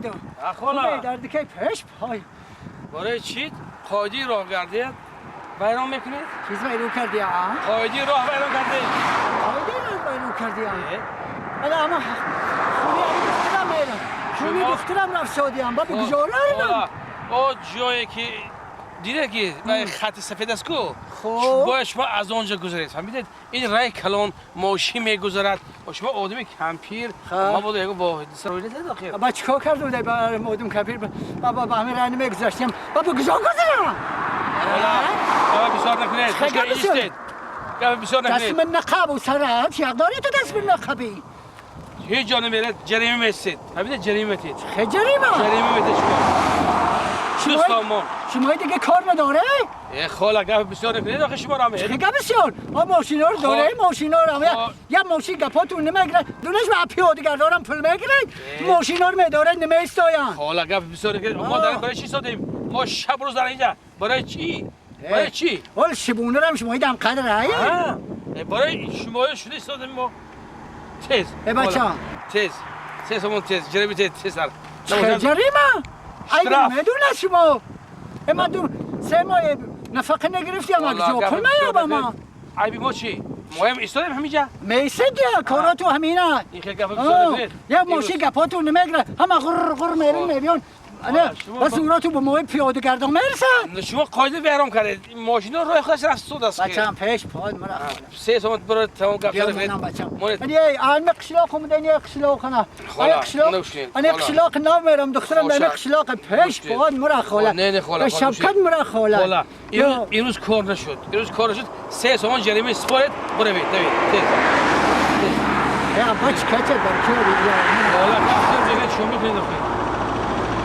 میدم خلا درد که پیش پای برای چی قایدی راه گردید بیرون میکنید چیز بیرون کردی ها قایدی راه بیرون کردید قایدی راه بیرون کردی ها ولی اما خونی دخترم میرم خونی دخترم رفت سعودی هم بابا گزاره خلا او جایی که دیده که خط سفید است کو خب باید شما از آنجا گذارید فهمیدید این راه کلان ماشین میگذارد و شما آدم کمپیر ما بود یکو با سرویلت داخل بابا چیکار کرد بوده برای مودم کمپیر بابا با همین راه نمیگذاشتیم بابا گزار گذارم بابا بسیار نکنید خوشگاه ایستید بابا بسیار دست نکنید من نقاب و سرت یقداری تو دست من نقابی هیچ جا نمیرد جریمه میستید فهمیدید جریمه میتید خیلی جریمه جریمه میتید شما دوستامون شما دیگه کار نداره؟ خاله گپ بسیار نکنید آخه شما را چه میرید گپ بسیار؟ ما ماشینا رو داره ماشینا رو یا ماشین گپاتون نمیگیره دونش با پیاده گردارم پول میگیره ماشینا رو میداره نمیستاین خاله گپ بسیار نکنید ما داریم برای چی سادیم ما شب روز در اینجا برای چی برای چی ول شبونه رو شما دم قدر هایی برای شما شده سادیم ما تیز بچه تیز همون تیز جریمه تیز سر چه جریمه؟ اگه میدونه شما اما دو سه ماه نفقه نگرفتی اما جو پول میابا ما عیبی ما چی؟ ما هم ایستادیم همینجا میسید یا کارا تو همینه این خیلی گپ بسیار نکنید یا ماشین گپاتو نمیگیره همه غر میرون میبیان بس اوراتو به موی پیاده گردان میرسن شما قاعده بیرام کردید ماشین رو راه خودش رفت سود است بچه‌م پیش پای مرا سه ساعت برای تمام گپ شده بچه‌م من آن قشلاق مدنی قشلاق انا انا قشلاق نمیرم دخترم من قشلاق پیش پای مرا خاله نه خاله شبکت مرا خاله امروز کار نشد سه سامان جریمه سپارت برو بید یا بچ کچه برکه بیا خاله دیگه شما میکنید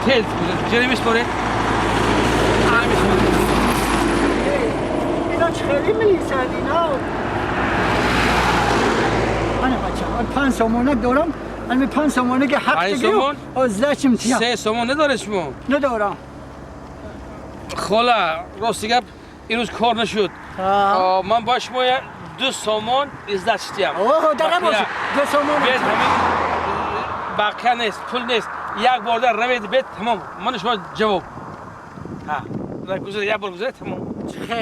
تیز جریمه سپارت اینا خیلی میلیسن اینا انا بچه 5 سامانک دارم من 5 سامانک حق دیگه از داشتم تیا 3 سامان نداره شما ندارم خاله راستی گپ امروز کار نشد من با شما 2 سامان ازداد شدیم اوه در باشه 2 سامان بیت همین باقی نیست پول نیست یک بار در روید بیت تمام من شما جواب گذاره یک بار گذاره تمام خیلی